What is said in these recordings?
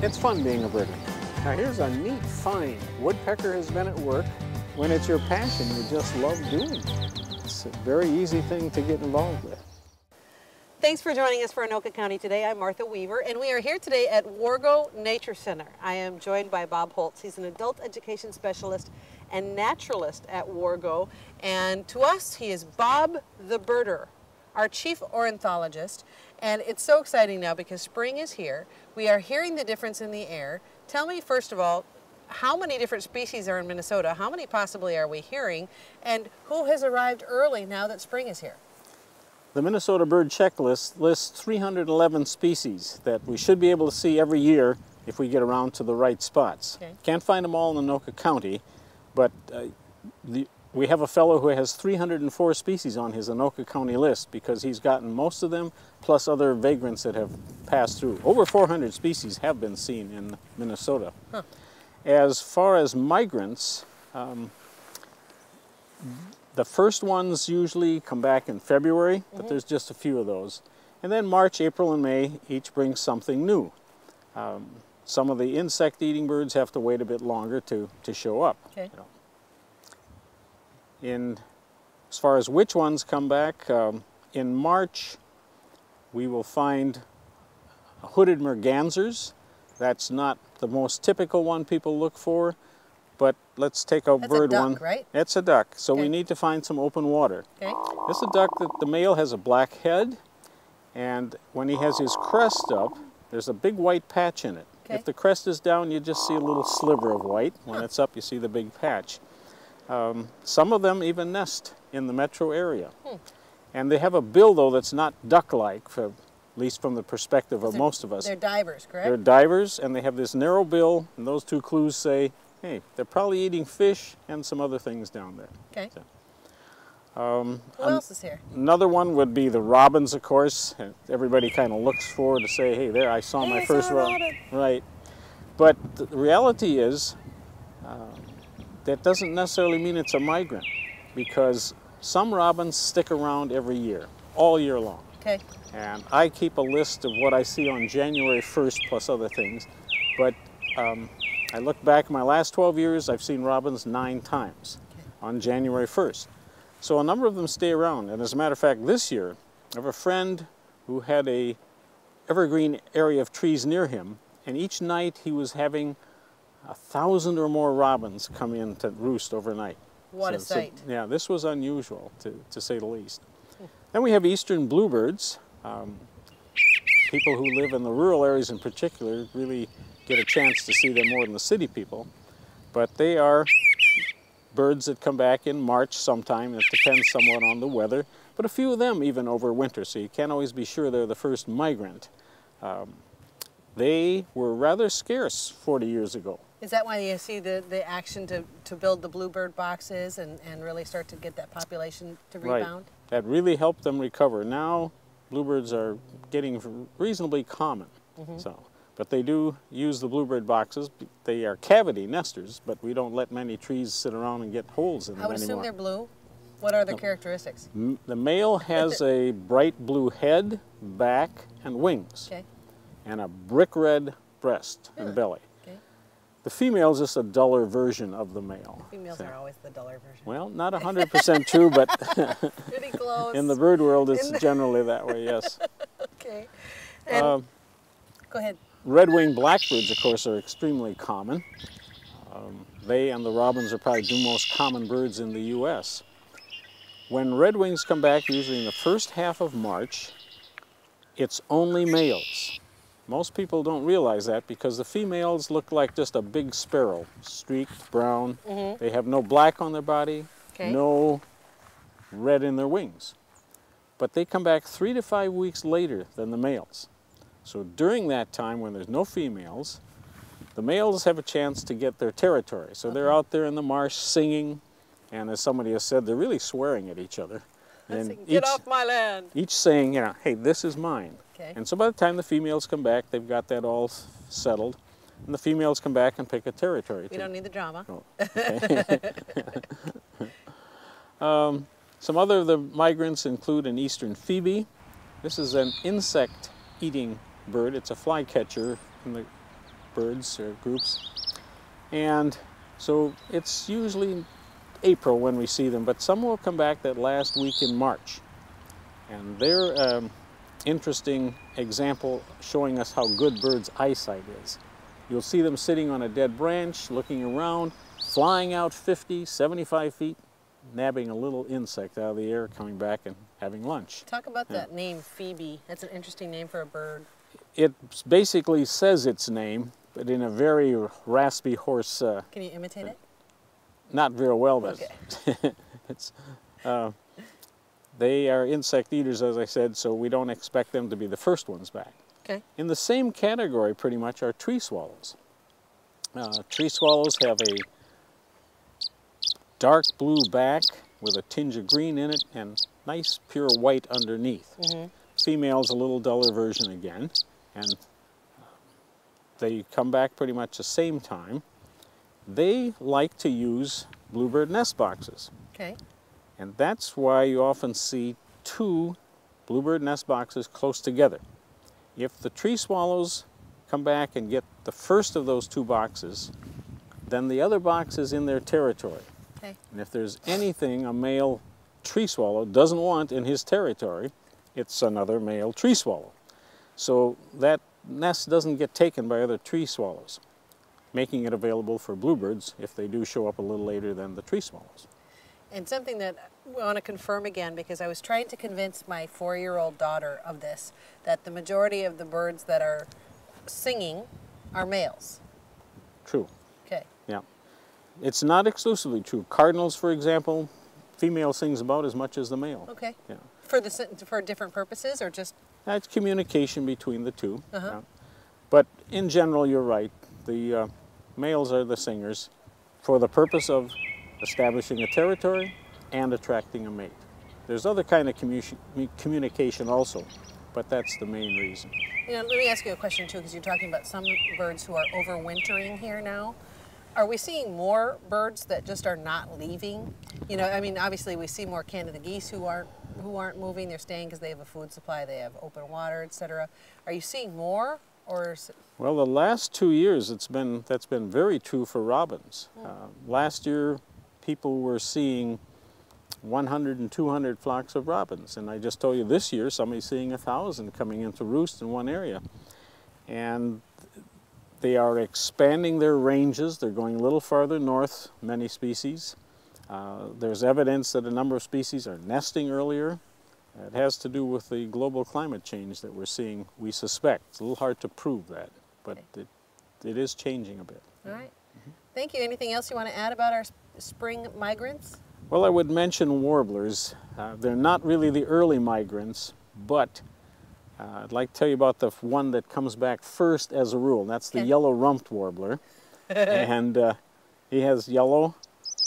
It's fun being a birder. Now here's a neat find. Woodpecker has been at work. When it's your passion, you just love doing it. It's a very easy thing to get involved with. Thanks for joining us for Anoka County today. I'm Martha Weaver, and we are here today at Wargo Nature Center. I am joined by Bob Holtz. He's an adult education specialist and naturalist at Wargo, and to us, he is Bob the Birder, our chief ornithologist. And it's so exciting now because spring is here. We are hearing the difference in the air. Tell me, first of all, how many different species are in Minnesota? How many possibly are we hearing? And who has arrived early now that spring is here? The Minnesota Bird Checklist lists 311 species that we should be able to see every year if we get around to the right spots. Okay. Can't find them all in Anoka County, but we have a fellow who has 304 species on his Anoka County list because he's gotten most of them, plus other vagrants that have passed through. Over 400 species have been seen in Minnesota. Huh. As far as migrants, the first ones usually come back in February, but there's just a few of those. And then March, April, and May each bring something new. Some of the insect-eating birds have to wait a bit longer to show up. Okay. As far as which ones come back, in March we will find hooded mergansers. That's not the most typical one people look for. But let's take a bird duck, one. Right? It's a duck, so okay. we need to find some open water. Okay. It's a duck that the male has a black head, and when he has his crest up, there's a big white patch in it. Okay. If the crest is down, you just see a little sliver of white. When it's up, you see the big patch. Some of them even nest in the metro area. And they have a bill, though, that's not duck-like, at least from the perspective of most of us. They're divers, correct? They're divers, and they have this narrow bill, and those two clues say, hey, they're probably eating fish and some other things down there. Okay. So, who else is here? Another one would be the robins, of course. Everybody kind of looks forward to say, hey, there, I saw my first robin. Right. But the reality is, that doesn't necessarily mean it's a migrant, because some robins stick around every year, all year long. Okay. And I keep a list of what I see on January 1st plus other things, but I look back my last 12 years, I've seen robins 9 times on January 1st. So a number of them stay around. And as a matter of fact, this year, I have a friend who had a evergreen area of trees near him, and each night he was having 1,000 or more robins come in to roost overnight. What a sight. So, yeah, this was unusual, to say the least. Then we have eastern bluebirds. People who live in the rural areas in particular really get a chance to see them more than the city people. But they are birds that come back in March sometime. It depends somewhat on the weather. But a few of them even over winter, so you can't always be sure they're the first migrant. They were rather scarce 40 years ago. Is that why you see the action to build the Bluebird boxes and really start to get that population to rebound? Right. That really helped them recover. Now, bluebirds are getting reasonably common. But they do use the bluebird boxes. They are cavity nesters, but we don't let many trees sit around and get holes in them anymore. I would assume they're blue. What are their characteristics? The male has a bright blue head, back, and wings, and a brick red breast and belly. The female is just a duller version of the male. Females are always the duller version. Well, not 100% true, but pretty close. In the bird world, it's generally that way, yes. Okay. And go ahead. RedWinged Blackbirds, of course, are extremely common. They and the robins are probably the most common birds in the U.S. When redwings come back, usually in the first half of March, it's only males. Most people don't realize that because the females look like just a big sparrow, streaked brown. They have no black on their body, no red in their wings. But they come back 3 to 5 weeks later than the males. So during that time when there's no females, the males have a chance to get their territory. So they're out there in the marsh singing, and as somebody has said, they're really swearing at each other. And get off my land! Each saying, you know, hey, this is mine. And so by the time the females come back, they've got that all settled, and the females come back and pick a territory. We don't need the drama. Oh, okay. Some other of the migrants include an eastern Phoebe. This is an insect-eating bird. It's a flycatcher in the birds or groups. And so it's usually April when we see them, but some will come back that last week in March. And they're an interesting example showing us how good birds' eyesight is. You'll see them sitting on a dead branch, looking around, flying out 50, 75 feet, nabbing a little insect out of the air, coming back and having lunch. Talk about that name, Phoebe. That's an interesting name for a bird. It basically says its name, but in a very raspy, hoarse... Can you imitate it? Not very well, but okay. it's, they are insect eaters, as I said, so we don't expect them to be the first ones back. Okay. In the same category, pretty much, are tree swallows. Tree swallows have a dark blue back with a tinge of green in it and nice pure white underneath. Mm-hmm. Female's a little duller version again, and they come back pretty much the same time. They like to use bluebird nest boxes. Okay. And that's why you often see two bluebird nest boxes close together. If the tree swallows come back and get the first of those two boxes, then the other box is in their territory. Okay. And if there's anything a male tree swallow doesn't want in his territory, it's another male tree swallow. So that nest doesn't get taken by other tree swallows, making it available for bluebirds if they do show up a little later than the tree swallows. And something that we want to confirm again, because I was trying to convince my 4-year-old daughter of this, that the majority of the birds that are singing are males. True. Okay. Yeah. It's not exclusively true. Cardinals, for example, female sings about as much as the male. Okay. Yeah. For different purposes, or just? That's communication between the two. Uh-huh. Yeah. But in general, you're right. The males are the singers for the purpose of establishing a territory and attracting a mate. There's other kind of communication also, but that's the main reason. You know, let me ask you a question too, because you're talking about some birds who are overwintering here now. Are we seeing more birds that just are not leaving? You know, I mean, obviously we see more Canada geese who aren't moving. They're staying because they have a food supply, they have open water, etc. Are you seeing more, or? Well, the last 2 years that's been very true for robins. Last year, people were seeing 100 and 200 flocks of robins, and I just told you this year somebody's seeing 1,000 coming into roost in one area. And they are expanding their ranges. They're going a little farther north, many species. There's evidence that a number of species are nesting earlier. It has to do with the global climate change that we're seeing, we suspect. It's a little hard to prove that, but it is changing a bit. All right. Thank you. Anything else you want to add about our spring migrants? Well, I would mention warblers. They're not really the early migrants, but I'd like to tell you about the one that comes back first as a rule. And that's the yellow-rumped warbler. And he has yellow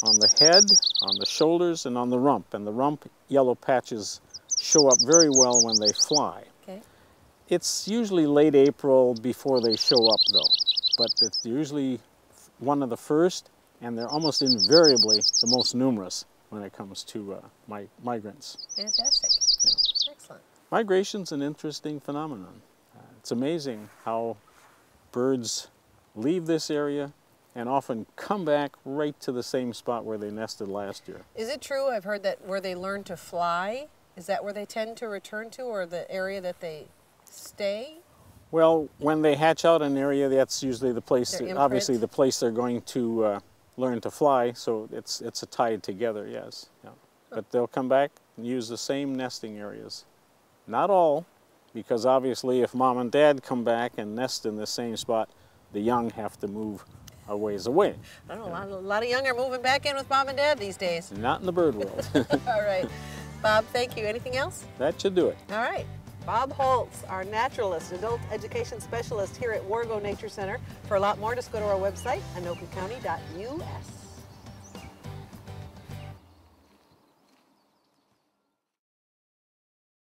on the head, on the shoulders, and on the rump. And the rump yellow patches show up very well when they fly. Okay. It's usually late April before they show up, though. But it's usually one of the first, and they're almost invariably the most numerous when it comes to migrants. Fantastic. Yeah. Excellent. Migration's an interesting phenomenon. It's amazing how birds leave this area and often come back right to the same spot where they nested last year. Is it true, I've heard that where they learn to fly, is that where they tend to return to, or the area that they stay? Well, when they hatch out an area, that's usually the place, Their obviously imprint? the place they're going to learn to fly, so it's a tied together, yes. Yeah. But they'll come back and use the same nesting areas. Not all, because obviously if mom and dad come back and nest in the same spot, the young have to move a ways away. I don't know, a lot of young are moving back in with mom and dad these days. Not in the bird world. All right. Bob, thank you. Anything else? That should do it. All right. Bob Holtz, our naturalist, adult education specialist here at Wargo Nature Center. For a lot more, just go to our website, anokacounty.us.